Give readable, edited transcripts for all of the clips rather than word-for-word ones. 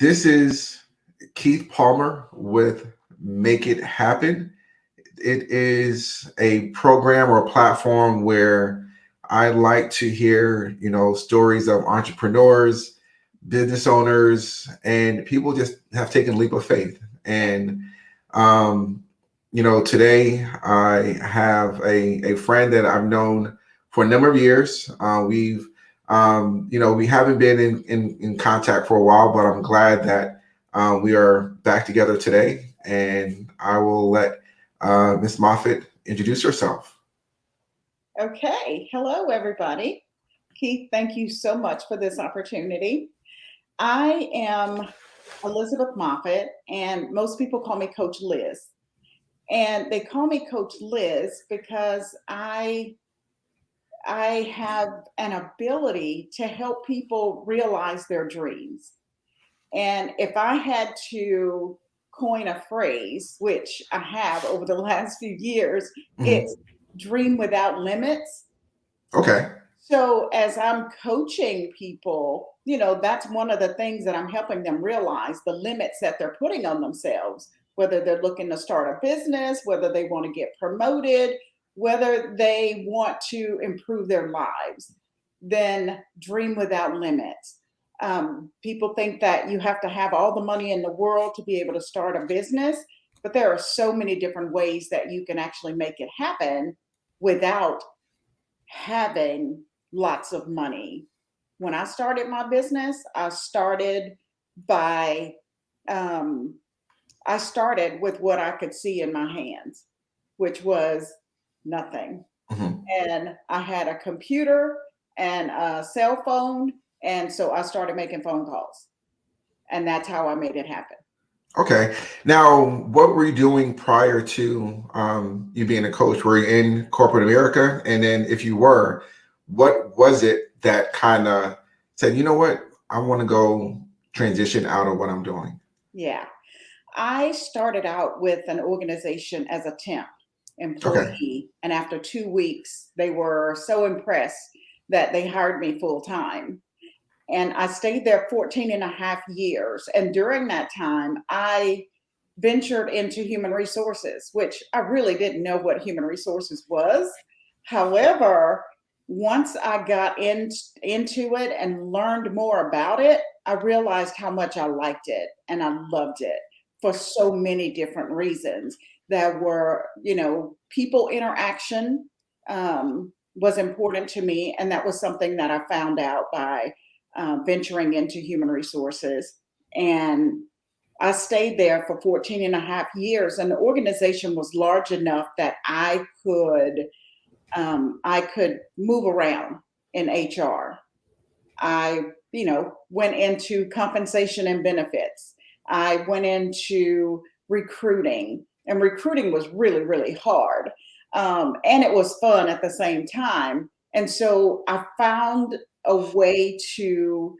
This is Keith Palmer with Make It Happen. It is a program or a platform where I like to hear, stories of entrepreneurs, business owners, and people just have taken a leap of faith. And, today I have a friend that I've known for a number of years. We haven't been in contact for a while, but I'm glad that we are back together today. And I will let Ms. Moffitt introduce herself. Okay. Hello, everybody. Keith, thank you so much for this opportunity. I am Elizabeth Moffitt, and most people call me Coach Liz. And they call me Coach Liz because I have an ability to help people realize their dreams. And if I had to coin a phrase, which I have over the last few years, it's dream without limits. Okay. So as I'm coaching people, that's one of the things that I'm helping them realize, the limits that they're putting on themselves, whether they're looking to start a business, whether they want to get promoted, whether they want to improve their lives. Then dream without limits. People think that you have to have all the money in the world to be able to start a business, but there are so many different ways that you can actually make it happen without having lots of money. When I started my business, I started with what I could see in my hands, which was nothing. And I had a computer and a cell phone. And so I started making phone calls. And that's how I made it happen. Okay. Now, what were you doing prior to you being a coach? Were you in corporate America? And then if you were, what was it that kind of said, you know what, I want to go transition out of what I'm doing? Yeah. I started out with an organization as a temp employee. Okay. And after 2 weeks, they were so impressed that they hired me full time. And I stayed there 14 and a half years. And during that time, I ventured into human resources, which I really didn't know what human resources was. However, once I got into it and learned more about it, I realized how much I liked it and I loved it for so many different reasons. There were, people interaction was important to me. And that was something that I found out by venturing into human resources. And I stayed there for 14 and a half years. And the organization was large enough that I could move around in HR. I, went into compensation and benefits. I went into recruiting, and recruiting was really, really hard. And it was fun at the same time. And so I found a way to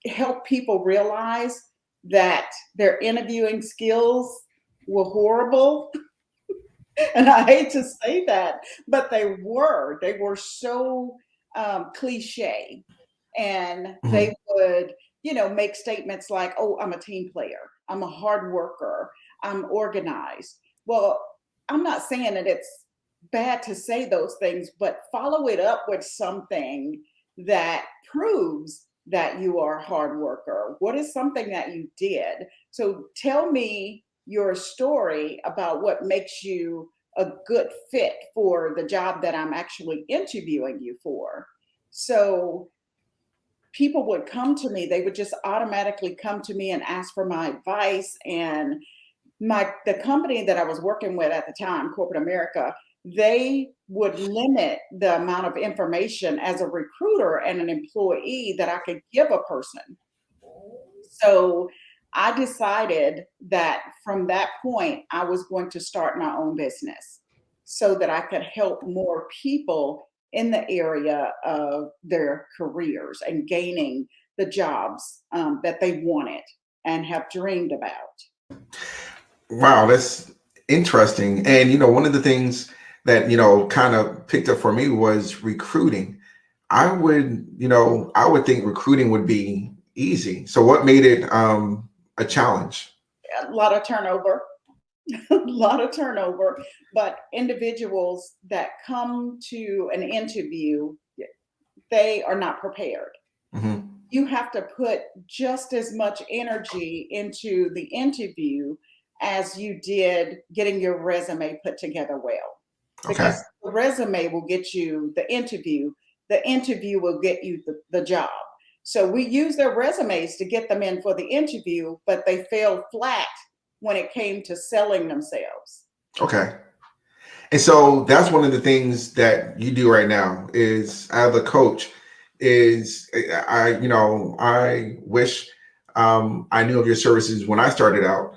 help people realize that their interviewing skills were horrible. And I hate to say that, but they were so cliche. And they would, make statements like, oh, I'm a team player. I'm a hard worker. I'm organized. Well, I'm not saying that it's bad to say those things, but follow it up with something that proves that you are a hard worker. What is something that you did? So tell me your story about what makes you a good fit for the job that I'm actually interviewing you for. So people would come to me, they would just automatically come to me and ask for my advice. And the company that I was working with at the time, Corporate America, they would limit the amount of information as a recruiter and an employee that I could give a person. So I decided that from that point, I was going to start my own business so that I could help more people in the area of their careers and gaining the jobs that they wanted and have dreamed about. Wow, that's interesting. And, one of the things that, kind of picked up for me was recruiting. I would think recruiting would be easy. So what made it a challenge? A lot of turnover, a lot of turnover, but individuals that come to an interview, they are not prepared. Hmm. You have to put just as much energy into the interview as you did getting your resume put together well. Okay. Because the resume will get you the interview will get you the job. So we use their resumes to get them in for the interview, but they failed flat when it came to selling themselves. Okay. And so that's one of the things that you do right now is as a coach is I wish I knew of your services when I started out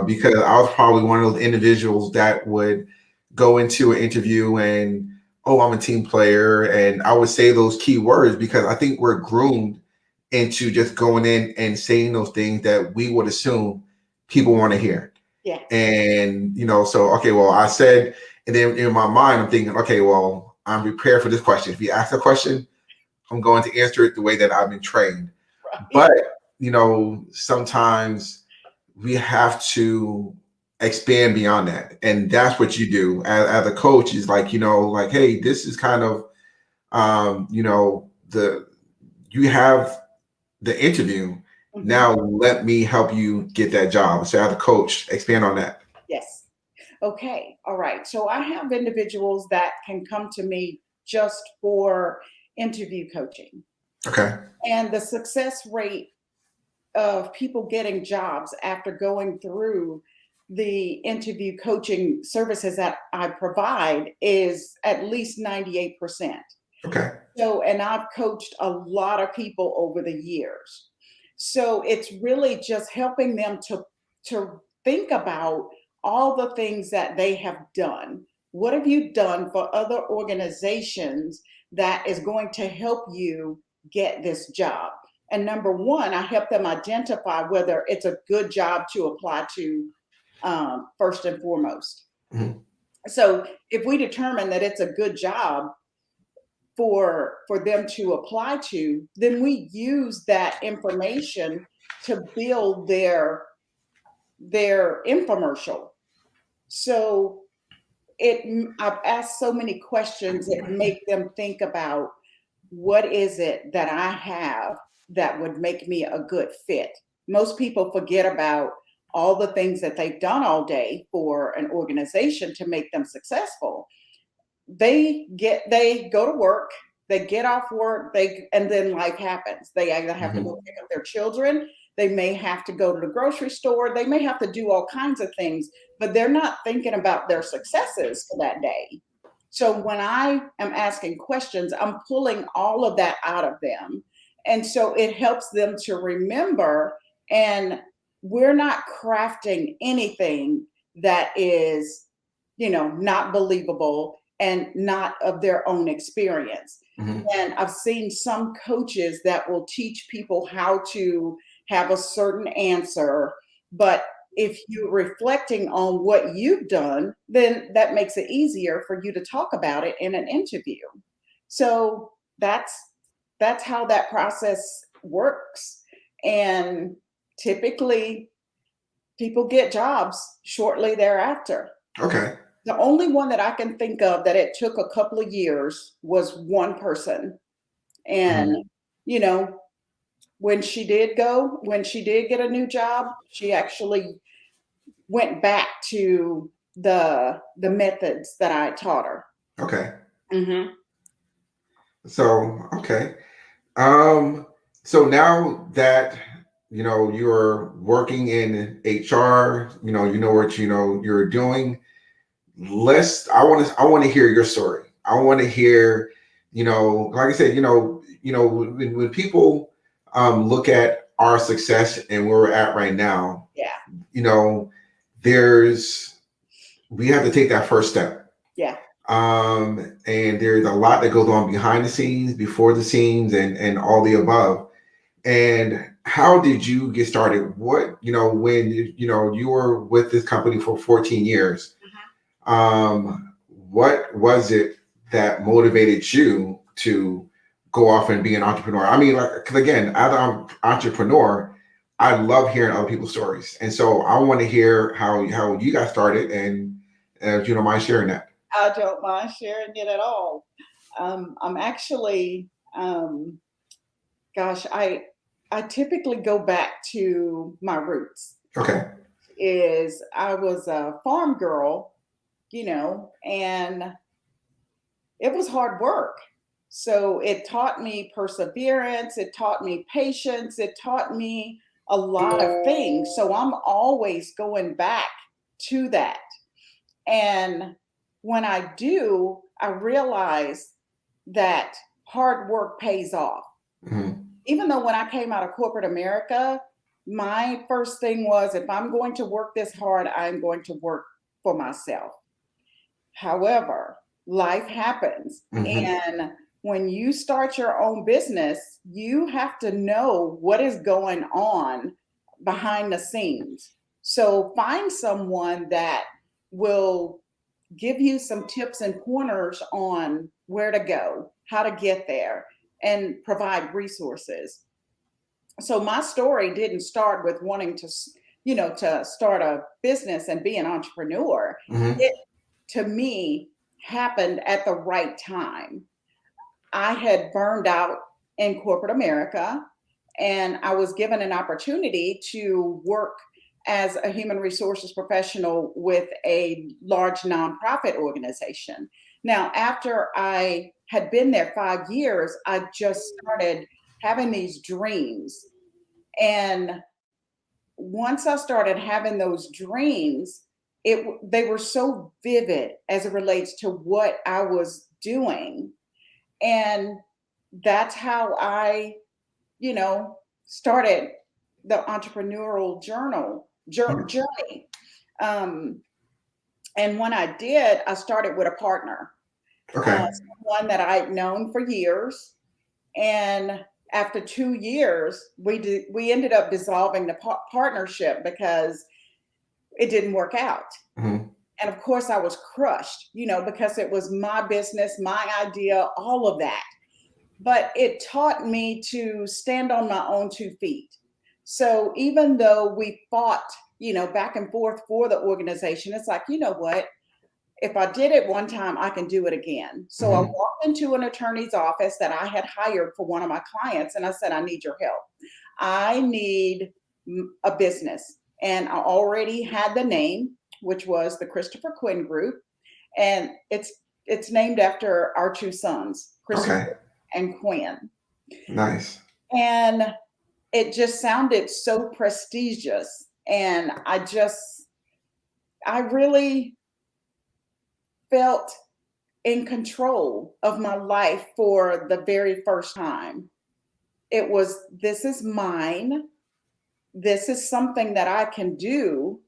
because I was probably one of those individuals that would go into an interview and, oh, I'm a team player. And I would say those key words because I think we're groomed into just going in and saying those things that we would assume people want to hear. Yes. And, so, okay, well, I said, and then in my mind, I'm thinking, okay, well, I'm prepared for this question. If you ask a question, I'm going to answer it the way that I've been trained. Right. But, sometimes we have to expand beyond that. And that's what you do as a coach is like, like, hey, this is kind of, you have the interview. Mm-hmm. Now let me help you get that job. So as a coach, expand on that. Yes. Okay. All right. So I have individuals that can come to me just for interview coaching. Okay. And the success rate of people getting jobs after going through the interview coaching services that I provide is at least 98%. Okay. So, and I've coached a lot of people over the years. So it's really just helping them to think about all the things that they have done. What have you done for other organizations that is going to help you get this job? And number one, I help them identify whether it's a good job to apply to first and foremost. Mm-hmm. So if we determine that it's a good job for them to apply to, then we use that information to build their infomercial. So I've asked so many questions that make them think about what is it that I have that would make me a good fit. Most people forget about all the things that they've done all day for an organization to make them successful. They go to work, they get off work, and then life happens. They either have to go pick up their children, they may have to go to the grocery store, they may have to do all kinds of things, but they're not thinking about their successes for that day. So when I am asking questions, I'm pulling all of that out of them. And so it helps them to remember, and we're not crafting anything that is, not believable and not of their own experience. Mm-hmm. And I've seen some coaches that will teach people how to have a certain answer, but if you're reflecting on what you've done, then that makes it easier for you to talk about it in an interview. So that's how that process works. And typically people get jobs shortly thereafter. Okay. The only one that I can think of that it took a couple of years was one person. And, when she did get a new job, she actually went back to the methods that I taught her. Okay. Mm-hmm. So, okay. So now that you're working in HR, you know what you're doing. I want to hear your story. I want to hear, like I said, when people look at our success and where we're at right now, yeah, we have to take that first step. Yeah. And there's a lot that goes on behind the scenes, before the scenes, and all the above. And how did you get started? What, when you were with this company for 14 years, what was it that motivated you to go off and be an entrepreneur. I mean, like, because again, as an entrepreneur, I love hearing other people's stories, and so I want to hear how you got started, and if you don't mind sharing that. I don't mind sharing it at all. I'm actually, gosh, I typically go back to my roots. Okay. Is I was a farm girl, and it was hard work. So it taught me perseverance, it taught me patience, it taught me a lot of things. So I'm always going back to that. And when I do, I realize that hard work pays off. Mm-hmm. Even though when I came out of corporate America, my first thing was, if I'm going to work this hard, I'm going to work for myself. However, life happens. Mm-hmm. And when you start your own business, you have to know what is going on behind the scenes. So find someone that will give you some tips and pointers on where to go, how to get there, and provide resources. So my story didn't start with wanting to, to start a business and be an entrepreneur. Mm-hmm. It, to me, happened at the right time. I had burned out in corporate America, and I was given an opportunity to work as a human resources professional with a large nonprofit organization. Now, after I had been there 5 years, I just started having these dreams. And once I started having those dreams, they were so vivid as it relates to what I was doing. And that's how I, started the entrepreneurial journey. And when I did, I started with a partner, Okay. someone that I'd known for years. And after 2 years, we ended up dissolving the partnership because it didn't work out. Mm-hmm. And of course, I was crushed, because it was my business, my idea, all of that. But it taught me to stand on my own 2 feet. So even though we fought, back and forth for the organization, it's like, you know what? If I did it one time, I can do it again. So I Mm-hmm. walked into an attorney's office that I had hired for one of my clients, and I said, I need your help. I need a business. And I already had the name, which was the Christopher Quinn Group. And it's named after our two sons, Christopher Okay. and Quinn. Nice. And it just sounded so prestigious. And I really felt in control of my life for the very first time. It was, this is mine. This is something that I can do.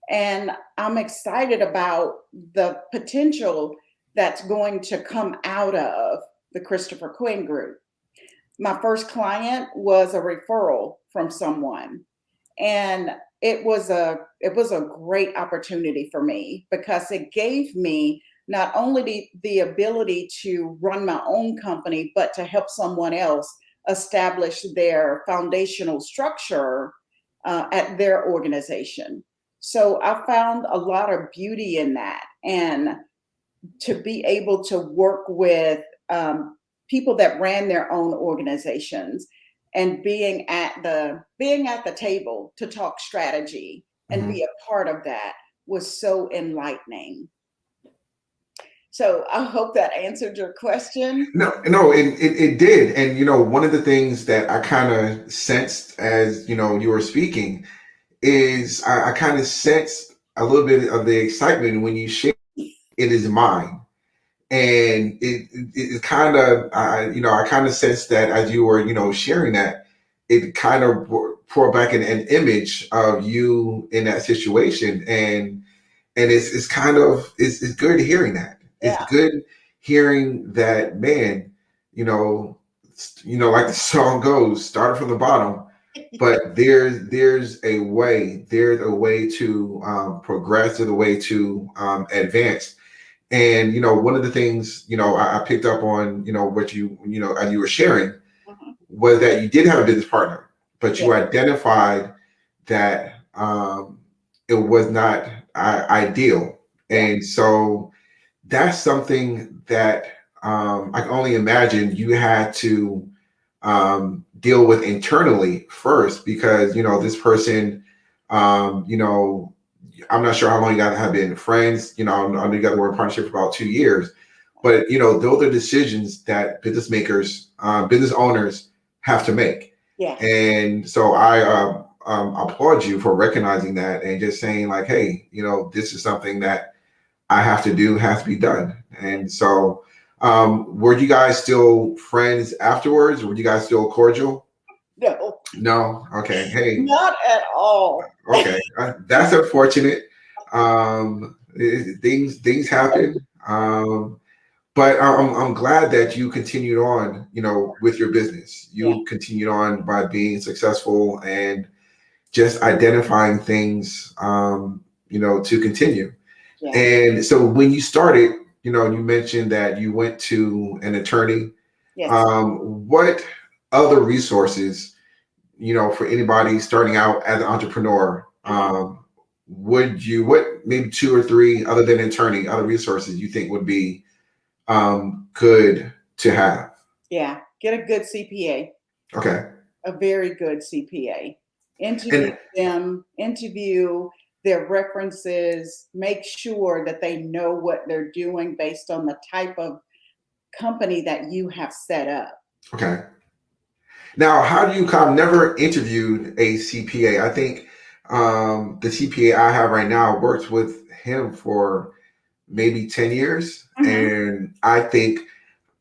And I'm excited about the potential that's going to come out of the Christopher Quinn Group. My first client was a referral from someone. And it was a great opportunity for me because it gave me not only the ability to run my own company, but to help someone else establish their foundational structure at their organization. So I found a lot of beauty in that, and to be able to work with people that ran their own organizations and being at the table to talk strategy and Mm-hmm. be a part of that was so enlightening. So I hope that answered your question. No, it did. And one of the things that I kind of sensed as you were speaking is I kind of sensed a little bit of the excitement when you share it is mine. And it kind of I kind of sensed that as you were sharing that, it kind of poured back an image of you in that situation, and it's kind of it's good hearing that. It's Yeah. good hearing that, man. Like the song goes, started from the bottom, but there's a way to progress, there's a way to advance. And one of the things I picked up on what as you were sharing Mhm. was that you did have a business partner, but Yeah. you identified that it was not ideal. Yeah. And so that's something that I can only imagine you had to deal with internally first, because this person, I'm not sure how long you guys have been friends. I know you guys were in partnership for about 2 years, but those are decisions that business makers, business owners have to make. Yeah. And so I applaud you for recognizing that and just saying like, hey, this is something that I have to do, has to be done. And so, were you guys still friends afterwards? Were you guys still cordial? No, No. Okay. Hey. not at all. Okay. That's unfortunate. Things happen. But I'm glad that you continued on, with your business. Yeah. You continued on by being successful and just identifying things, to continue. Yeah. And so when you started, you mentioned that you went to an attorney. Yes. What other resources, for anybody starting out as an entrepreneur, what maybe two or three other than attorney, other resources you think would be good to have? Yeah. Get a good CPA, Okay. a very good CPA. Interview And them, interview their references, make sure that they know what they're doing based on the type of company that you have set up. okay. Now, how do you come? Never interviewed a CPA. I think the CPA I have right now worked with him for maybe 10 years. Mhm. And I think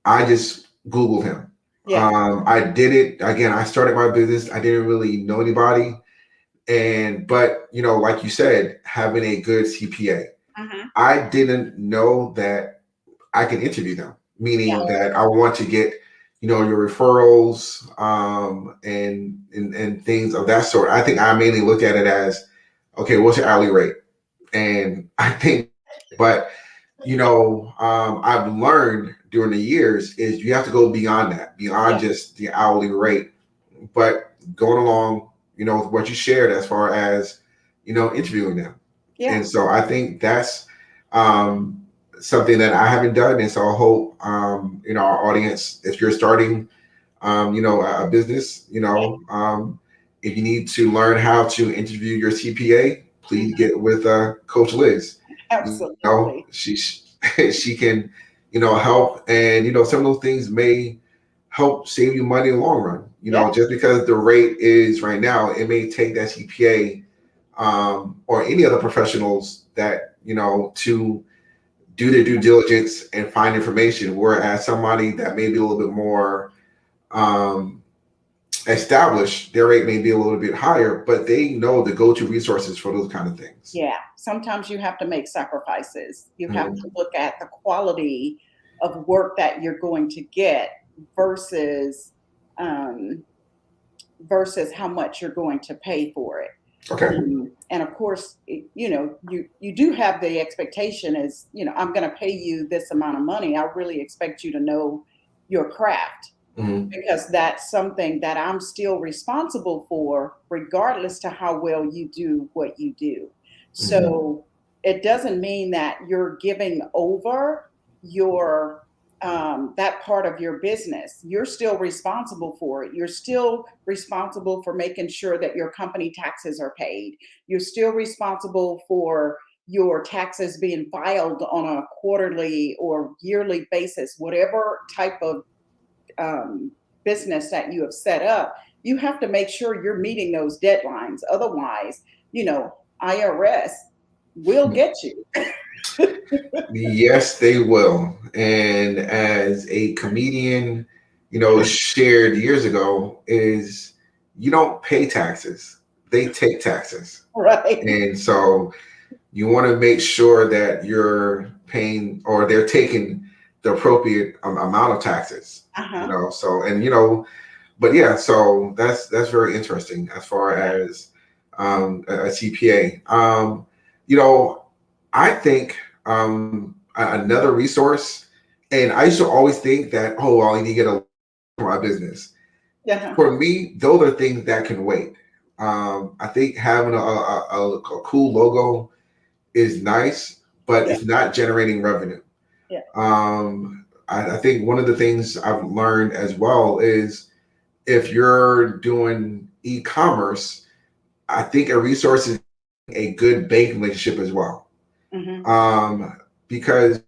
I just Googled him. Yeah. I did it again. I started my business. I didn't really know anybody. But like you said, having a good CPA, Mhm. I didn't know that I can interview them, Yeah. meaning that I want to get, your referrals, and things of that sort. I think I mainly look at it as, okay, what's your hourly rate? And I think, but I've learned during the years is you have to go beyond that, beyond Yeah. just the hourly rate, but going along, with what you shared as far as, interviewing them. Yeah. And so I think that's um, something that I haven't done. And so I hope, our audience, if you're starting, a business, if you need to learn how to interview your CPA, please Mhm. get with Coach Liz. Absolutely. She can, help, and some of those things may help save you money in the long run. Yeah. Just because the rate is right now, it may take that CPA, or any other professionals that to do their due diligence and find information. Whereas somebody that may be a little bit more um, established, their rate may be a little bit higher, but they know the go-to resources for those kind of things. Yeah. Sometimes you have to make sacrifices. You have Mhm. to look at the quality of work that you're going to get versus um, versus how much you're going to pay for it. Okay. And of course, you do have the expectation is, I'm going to pay you this amount of money. I really expect you to know your craft, Hmm. because that's something that I'm still responsible for, regardless to how well you do what you do. Hmm. So it doesn't mean that you're giving over your that part of your business. You're still responsible for it. You're still responsible for making sure that your company taxes are paid. You're still responsible for your taxes being filed on a quarterly or yearly basis, whatever type of um, business that you have set up. You have to make sure you're meeting those deadlines. Otherwise, IRS will get you. Yes, they will. And as a comedian, shared years ago, is you don't pay taxes; they take taxes. Right. And so you want to make sure that you're paying, or they're taking the appropriate amount of taxes. Uh-huh. So, and but yeah, so that's very interesting as far Yeah. as a CPA. You know, I think another resource. And I used to always think that, oh, well, I need to get a for my business. Yeah. For me, those are things that can wait. I think having a cool logo is nice, but Yeah. it's not generating revenue. Yeah. I think one of the things I've learned as well is if you're doing e-commerce, I think a resource is a good banking relationship as well. Mm-hmm. Because,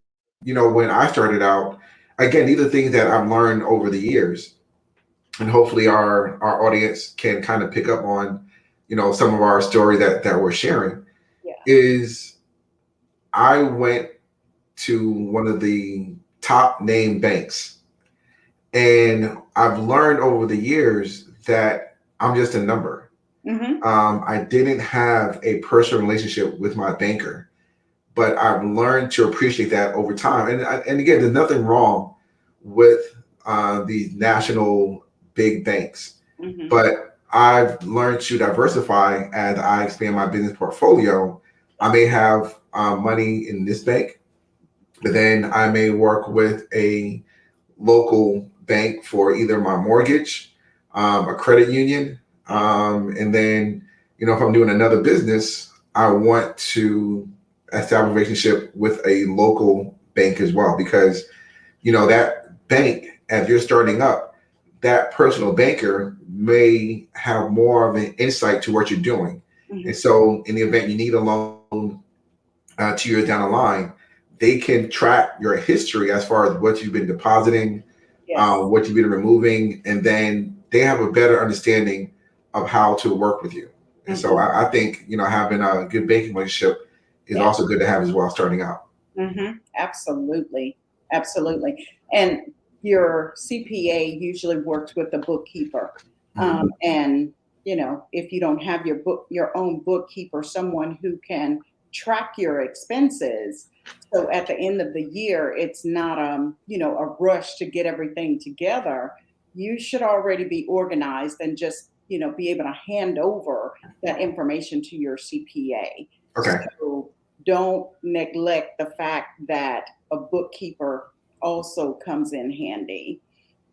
when I started out, again, these are things that I've learned over the years, and hopefully our audience can kind of pick up on, some of our story that we're sharing. Yeah. Is I went to one of the top name banks, and I've learned over the years that I'm just a number. Mm-hmm. I didn't have a personal relationship with my banker, but I've learned to appreciate that over time. And again, there's nothing wrong with these national big banks, Mm-hmm. but I've learned to diversify as I expand my business portfolio. I may have money in this bank, but then I may work with a local bank for either my mortgage, a credit union, and then if I'm doing another business, I want to establish a relationship with a local bank as well, because that bank, as you're starting up, that personal banker may have more of an insight to what you're doing. Mm-hmm. And so in the event you need a loan 2 years down the line, they can track your history as far as what you've been depositing, Yes. what you've been removing, and then they have a better understanding of how to work with you. And so I think having a good banking relationship is also good to have as well starting out. Mm-hmm. Absolutely. Absolutely. And your CPA usually works with a bookkeeper. And if you don't have your own bookkeeper, someone who can track your expenses, so at the end of the year, it's not a rush to get everything together. You should already be organized and just be able to hand over that information to your CPA. Okay. So don't neglect the fact that a bookkeeper also comes in handy.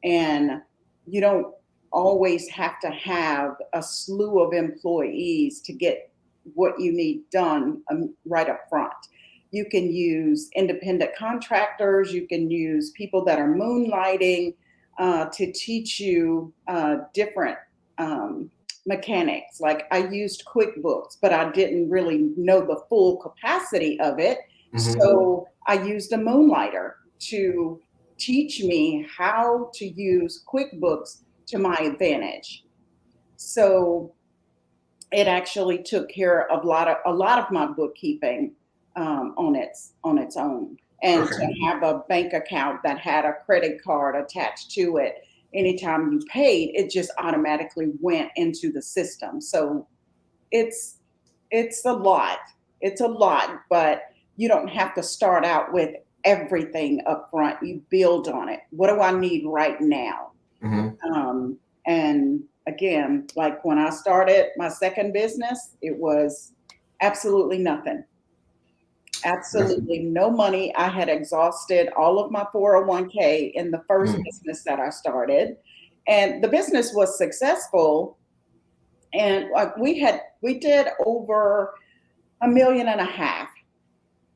And you don't always have to have a slew of employees to get what you need done right up front. You can use independent contractors, you can use people that are moonlighting to teach you different mechanics. Like I used QuickBooks, but I didn't really know the full capacity of it. So I used a moonlighter to teach me how to use QuickBooks to my advantage. So it actually took care of a lot of my bookkeeping on its own. And to have a bank account that had a credit card attached to it, anytime you paid, it just automatically went into the system. So it's a lot. It's a lot, but you don't have to start out with everything up front. You build on it. What do I need right now? And again, like when I started my second business, it was absolutely nothing. Absolutely no money. I had exhausted all of my 401k in the first business that I started. And the business was successful. And like we did over $1.5 million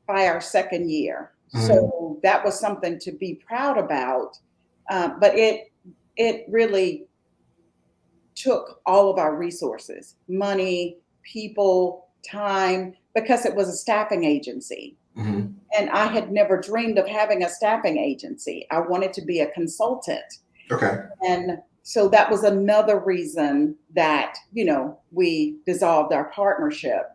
by our second year. So that was something to be proud about. But it really took all of our resources, money, people, time, because it was a staffing agency. And I had never dreamed of having a staffing agency. I wanted to be a consultant. Okay. And so that was another reason that, we dissolved our partnership.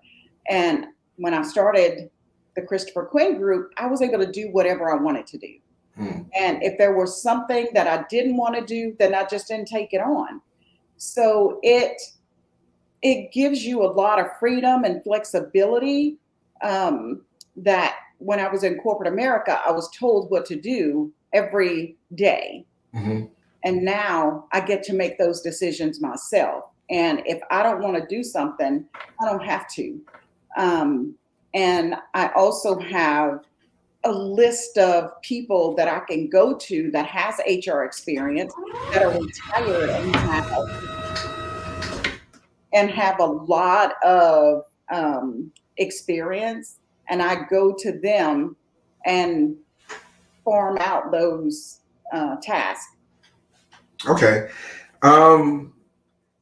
And when I started the Christopher Quinn Group, I was able to do whatever I wanted to do. And if there was something that I didn't want to do, then I just didn't take it on. So it gives you a lot of freedom and flexibility that when I was in corporate America, I was told what to do every day. And now I get to make those decisions myself. And if I don't want to do something, I don't have to. And I also have a list of people that I can go to that has HR experience, that are retired and have a lot of experience, and I go to them and farm out those tasks. Okay. Um,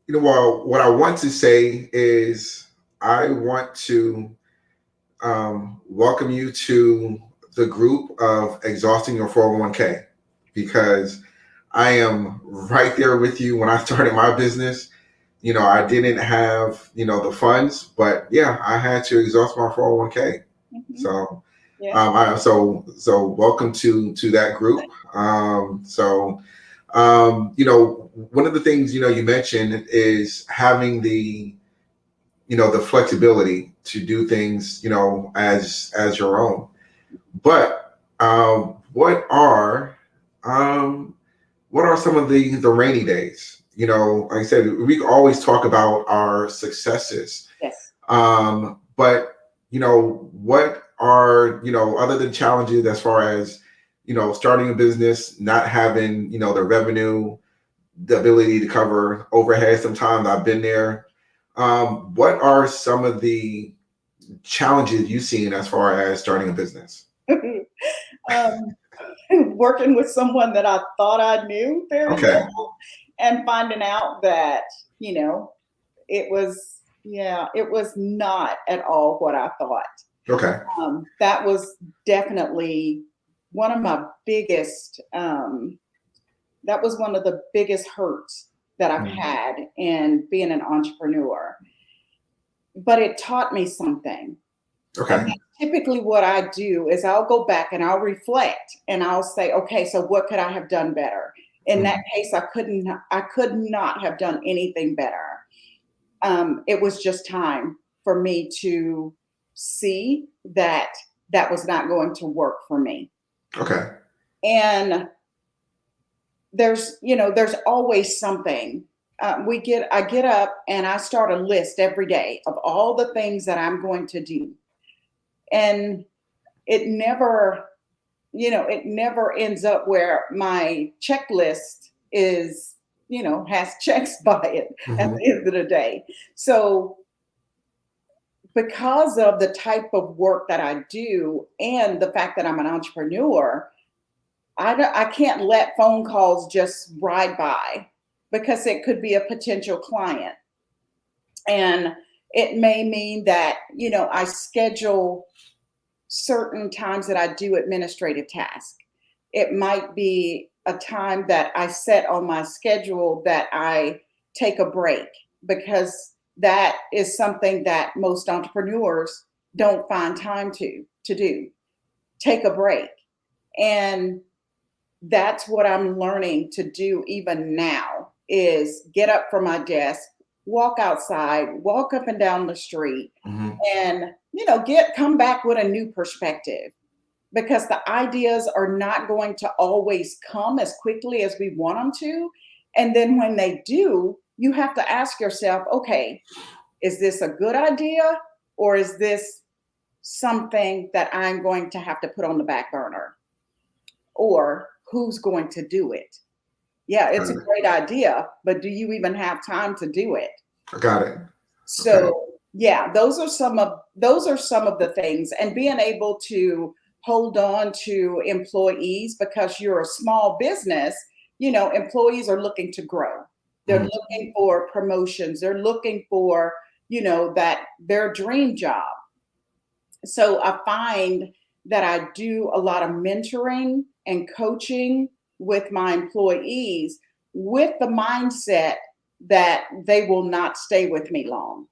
well, what I want to say is I want to welcome you to the group of exhausting your 401k, because I am right there with you. When I started my business, I didn't have, the funds, but yeah, I had to exhaust my 401k. Mm-hmm. So, Yeah. so welcome to that group. One of the things, you mentioned is having the flexibility to do things, as your own. But what are some of the rainy days? Like I said, we always talk about our successes. Yes. But what are, other than challenges as far as, starting a business, not having, the revenue, the ability to cover overhead. Sometimes I've been there. What are some of the challenges you've seen as far as starting a business? Working with someone that I thought I knew very Okay. well, and finding out that, it was, it was not at all what I thought. Okay. That was definitely one of my biggest, that was one of the biggest hurts that I've had in being an entrepreneur. But it taught me something. Okay. And typically what I do is I'll go back and I'll reflect and I'll say, okay, so what could I have done better? In that case, I could not have done anything better. It was just time for me to see that that was not going to work for me. Okay. And there's always something. I get up and I start a list every day of all the things that I'm going to do. And it never ends up where my checklist is, has checks by it at the end of the day. So because of the type of work that I do and the fact that I'm an entrepreneur, I can't let phone calls just ride by, because it could be a potential client. And it may mean that, I schedule certain times that I do administrative tasks. It might be a time that I set on my schedule that I take a break, because that is something that most entrepreneurs don't find time to do. Take a break. And that's what I'm learning to do even now, is get up from my desk, walk outside, walk up and down the street, and come back with a new perspective, because the ideas are not going to always come as quickly as we want them to. And then when they do, you have to ask yourself, okay, is this a good idea, or is this something that I'm going to have to put on the back burner? Or who's going to do it? Yeah, it's a great idea, but do you even have time to do it? I got it. So yeah, those are some of the things. And being able to hold on to employees, because you're a small business, employees are looking to grow. They're looking for promotions. They're looking for, that their dream job. So I find that I do a lot of mentoring and coaching with my employees, with the mindset that they will not stay with me long.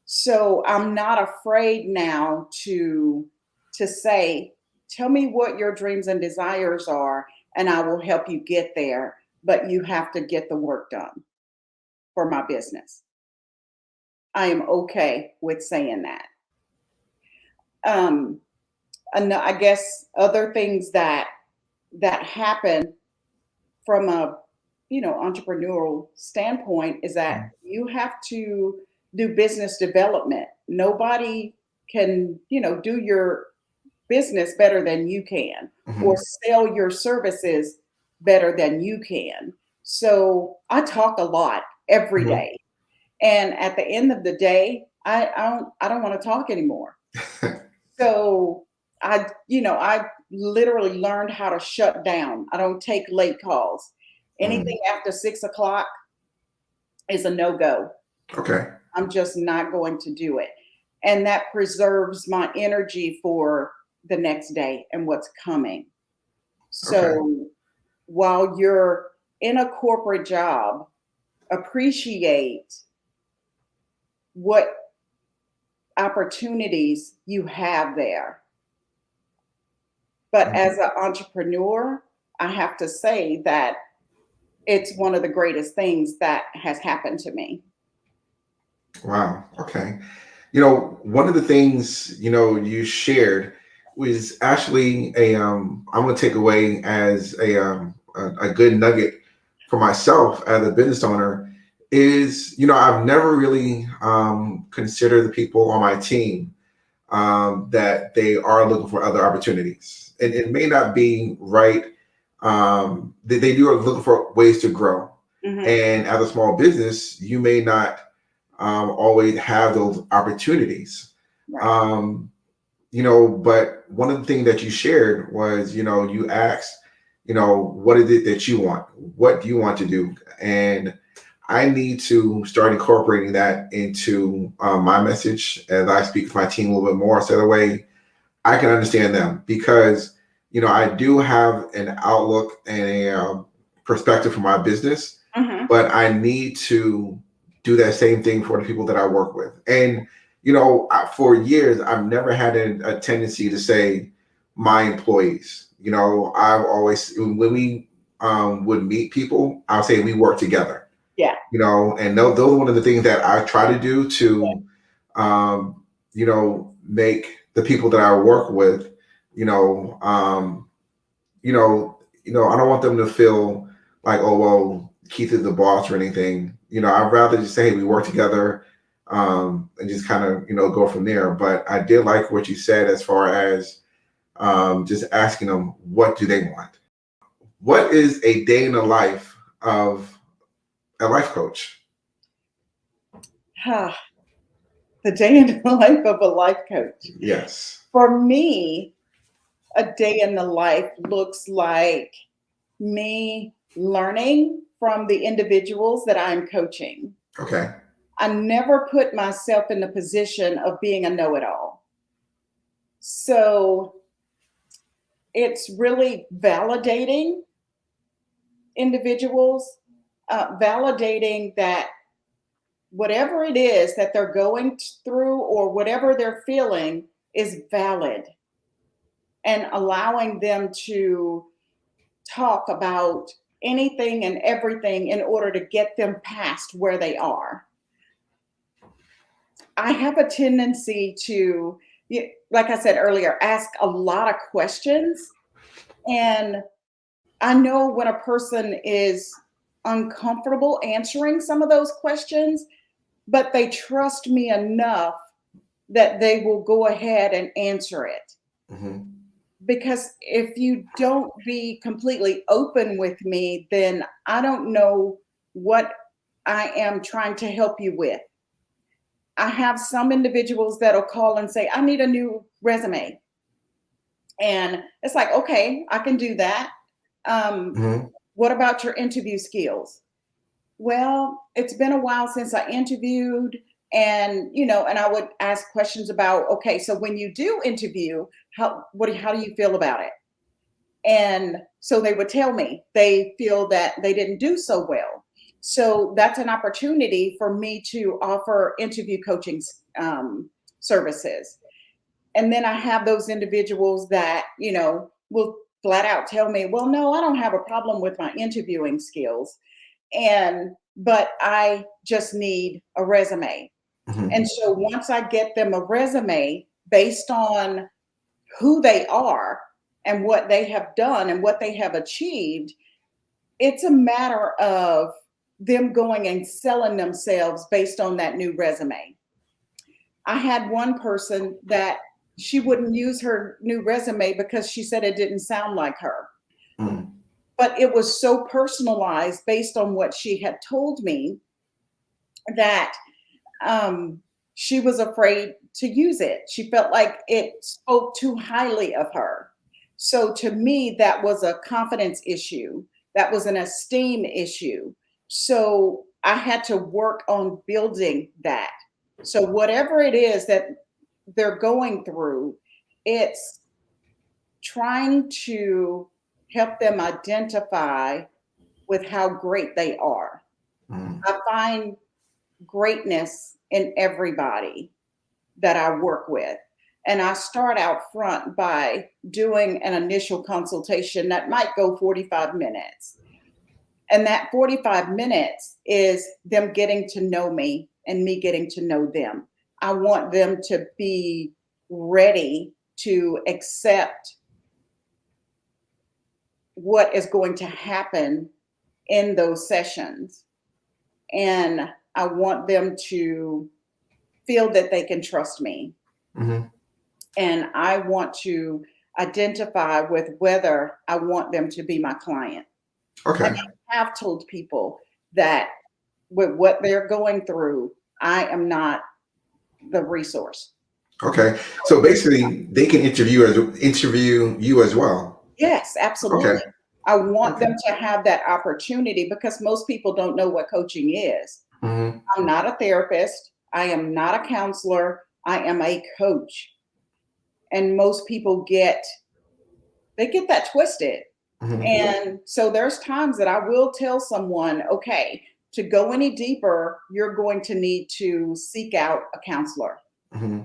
So I'm not afraid now to say, tell me what your dreams and desires are, and I will help you get there. But you have to get the work done for my business. I am okay with saying that. And I guess other things that happen from a entrepreneurial standpoint is that you have to do business development. Nobody can do your business better than you can, or Hmm. sell your services better than you can. So I talk a lot every Hmm. day. And at the end of the day, I don't want to talk anymore. So I literally learned how to shut down. I don't take late calls. Mm. Anything after 6 o'clock is a no-go. Okay. I'm just not going to do it. And that preserves my energy for the next day and what's coming. Okay. So while you're in a corporate job, appreciate what opportunities you have there. But as Mhm. an entrepreneur, I have to say that it's one of the greatest things that has happened to me. Wow. Okay. One of the things, you shared was actually I'm going to take away as a good nugget for myself as a business owner is, I've never really considered the people on my team that they are looking for other opportunities. And it may not be right. They do are looking for ways to grow. Hmm. And as a small business, you may not always have those opportunities. Right. Um, but one of the things that you shared was, you asked, what is it that you want? What do you want to do? And I need to start incorporating that into my message as I speak to my team a little bit more. So that way I can understand them because, I do have an outlook and a perspective for my business, Hmm. but I need to do that same thing for the people that I work with. And, for years, I've never had a tendency to say my employees. I've always, when we would meet people, I'll say we work together, Yeah. and those are one of the things that I try to do to, make the people that I work with, you know, um, I don't want them to feel like, oh, well, Keith is the boss or anything. I'd rather just say, hey, we work together, and just kind of, go from there. But I did like what you said as far as just asking them, what do they want? What is a day in the life of a life coach? Yeah. The day in the life of a life coach. Yes. For me, a day in the life looks like me learning from the individuals that I'm coaching. Okay. I never put myself in the position of being a know it all. So it's really validating individuals, validating that whatever it is that they're going through or whatever they're feeling is valid, and allowing them to talk about anything and everything in order to get them past where they are. I have a tendency to, like I said earlier, ask a lot of questions. And I know when a person is uncomfortable answering some of those questions, but they trust me enough that they will go ahead and answer it. Hmm. Because if you don't be completely open with me, then I don't know what I am trying to help you with. I have some individuals that'll call and say, I need a new resume. And it's like, okay, I can do that. Um, Hmm. what about your interview skills? Well, it's been a while since I interviewed, and I would ask questions about, okay, so when you do interview, how do you feel about it? And so they would tell me they feel that they didn't do so well. So that's an opportunity for me to offer interview coaching services. And then I have those individuals that, will flat out tell me, well, no, I don't have a problem with my interviewing skills. But I just need a resume. Hmm. And so once I get them a resume based on who they are and what they have done and what they have achieved, it's a matter of them going and selling themselves based on that new resume. I had one person that she wouldn't use her new resume because she said it didn't sound like her. Mm. But it was so personalized based on what she had told me that she was afraid to use it. She felt like it spoke too highly of her. So to me, that was a confidence issue. That was an esteem issue. So I had to work on building that. So whatever it is that they're going through, it's trying to help them identify with how great they are. Mm. I find greatness in everybody that I work with. And I start out front by doing an initial consultation that might go 45 minutes. And that 45 minutes is them getting to know me and me getting to know them. I want them to be ready to accept what is going to happen in those sessions. And I want them to feel that they can trust me. Mm-hmm. And I want to identify with whether I want them to be my client. Okay. And I have told people that with what they're going through, I am not the resource. Okay. So basically, they can interview you as well. Yes, Okay. absolutely. I want Okay. them to have that opportunity because most people don't know what coaching is. Mm-hmm. I'm not a therapist. I am not a counselor. I am a coach. And most people get that twisted. Mm-hmm. And so there's times that I will tell someone, okay, to go any deeper, you're going to need to seek out a counselor Mm-hmm.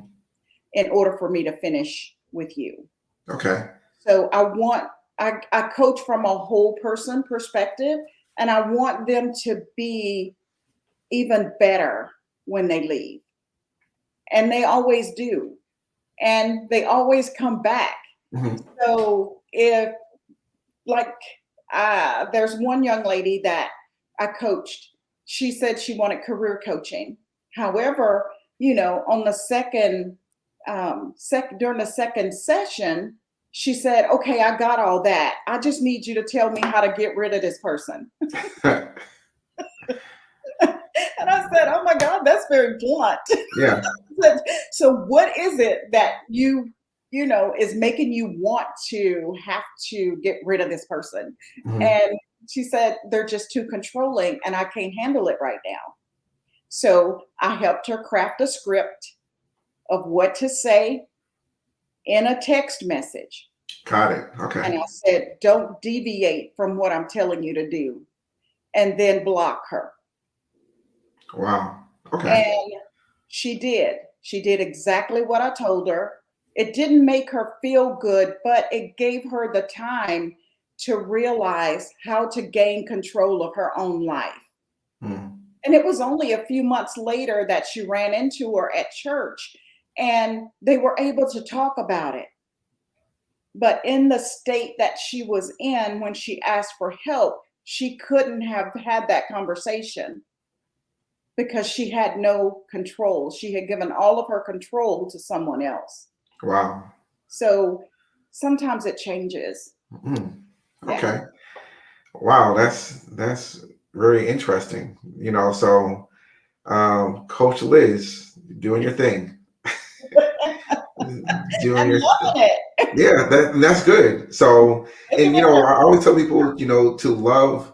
in order for me to finish with you. Okay. So I coach from a whole person perspective, and I want them to be even better when they leave. And they always do. And they always come back. Mm-hmm. So if like there's one young lady that I coached. She said she wanted career coaching. However, on the during the second session, she said, "Okay, I got all that. I just need you to tell me how to get rid of this person." And I said, "Oh my God, that's very blunt." Yeah. So what is it that is making you want to have to get rid of this person? Mm-hmm. And she said, they're just too controlling and I can't handle it right now. So I helped her craft a script of what to say in a text message. Got it. Okay. And I said, don't deviate from what I'm telling you to do. And then block her. Wow. Okay. And she did. She did exactly what I told her. It didn't make her feel good, but it gave her the time to realize how to gain control of her own life. Mm. And it was only a few months later that she ran into her at church and they were able to talk about it. But in the state that she was in when she asked for help, she couldn't have had that conversation because she had no control. She had given all of her control to someone else. Wow. So sometimes it changes. Mm. Yeah. Okay. Wow. That's very interesting. So Coach Liz, doing your thing. Doing I'm your loving it. Yeah, that's good. So, Isn't and it? I always tell people, to love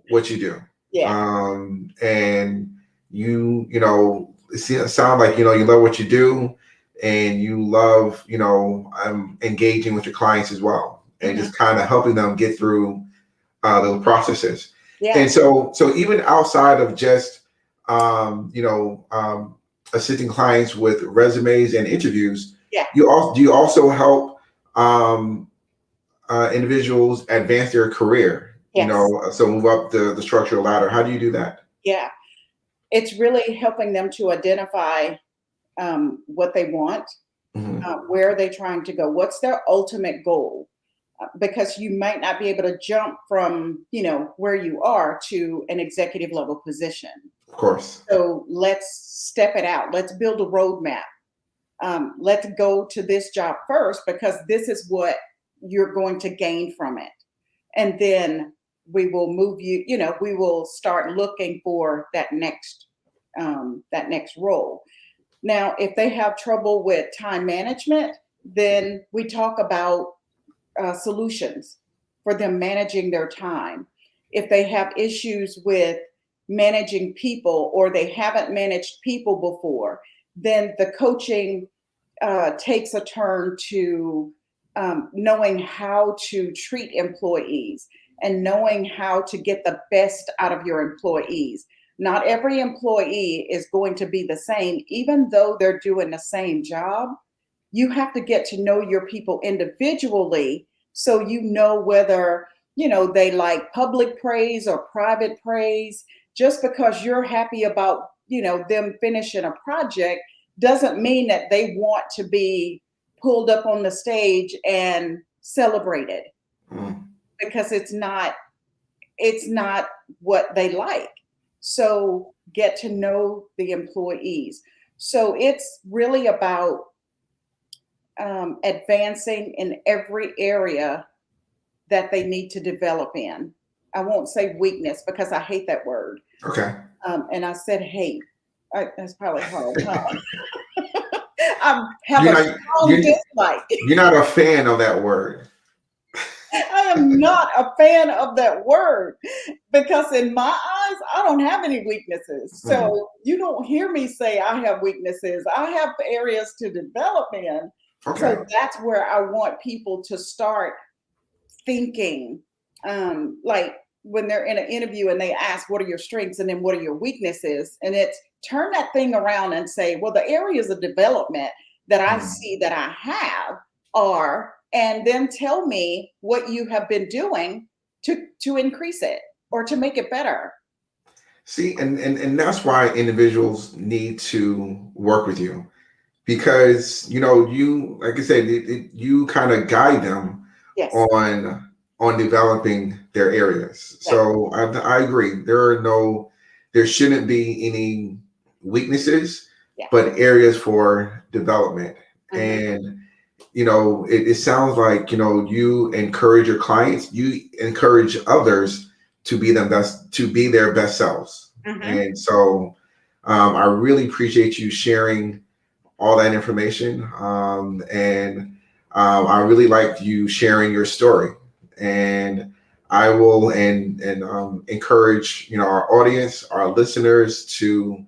what you do. Yeah. And it sound like, you love what you do and you love, engaging with your clients as well and just kind of helping them get through those processes. Yeah. And so even outside of just, assisting clients with resumes and interviews, Yeah. do you also help individuals advance their career? Yes. So move up the structural ladder. How do you do that? Yeah. It's really helping them to identify what they want, Mm-hmm. where are they trying to go, what's their ultimate goal, because you might not be able to jump from where you are to an executive level position. Of course. So let's step it out. Let's build a roadmap. Let's go to this job first because this is what you're going to gain from it. And then we will move you, we will start looking for that next role. Now, if they have trouble with time management, then we talk about solutions for them managing their time. If they have issues with managing people or they haven't managed people before, then the coaching takes a turn to knowing how to treat employees and knowing how to get the best out of your employees. Not every employee is going to be the same, even though they're doing the same job. You have to get to know your people individually so you know whether, they like public praise or private praise. Just because you're happy about, them finishing a project doesn't mean that they want to be pulled up on the stage and celebrated, because it's not what they like. So get to know the employees. So it's really about advancing in every area that they need to develop in. I won't say weakness because I hate that word. Okay. And I said hate. That's probably hard. Huh? I have You're a not- strong you're- dislike. You're not a fan of that word. I am not a fan of that word because in my eyes, I don't have any weaknesses. So you don't hear me say I have weaknesses. I have areas to develop in. Okay. So that's where I want people to start thinking, like when they're in an interview and they ask, what are your strengths? And then what are your weaknesses? And it's turn that thing around and say, well, the areas of development that I see that I have are, and then tell me what you have been doing to increase it or to make it better. See, and that's why individuals need to work with you, because you, like I said, you kind of guide them Yes. on developing their areas. So I agree. There shouldn't be any weaknesses, but areas for development. And it sounds like you encourage your clients, you encourage others to be their best selves. And so I really appreciate you sharing all that information. And I really liked you sharing your story. And I will encourage our audience, our listeners to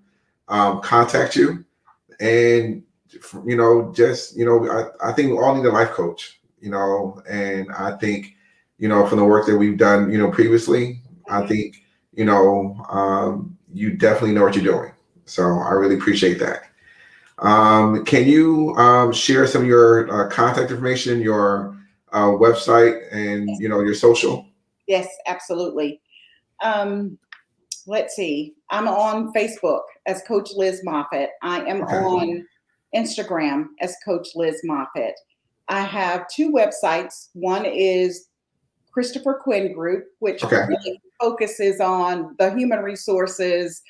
contact you. And I think we all need a life coach. And I think from the work that we've done previously, I think you definitely know what you're doing. So I really appreciate that. Can you share some of your contact information, your website, and your social? Yes, absolutely. Let's see. I'm on Facebook as Coach Liz Moffitt. I am on Instagram as Coach Liz Moffitt. I have two websites. One is Christopher Quinn Group, which really focuses on the human resources,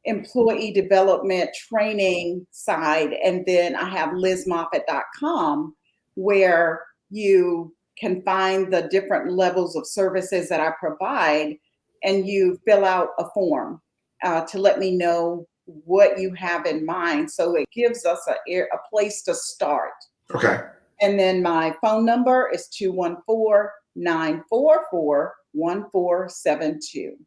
employee development, training side. And then I have lizmoffitt.com, where you can find the different levels of services that I provide, and you fill out a form to let me know what you have in mind. So it gives us a place to start. Okay. And then my phone number is 214-944-1472.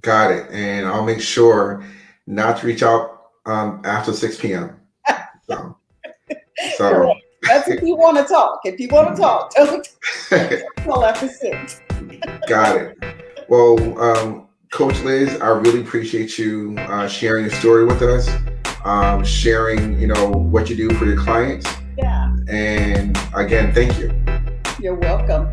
Got it. And I'll make sure not to reach out after 6 p.m. So that's if you want to talk. If you want to talk, don't call after 6. Got it. Well, Coach Liz, I really appreciate you sharing your story with us, sharing, what you do for your clients. Yeah. And again, thank you. You're welcome.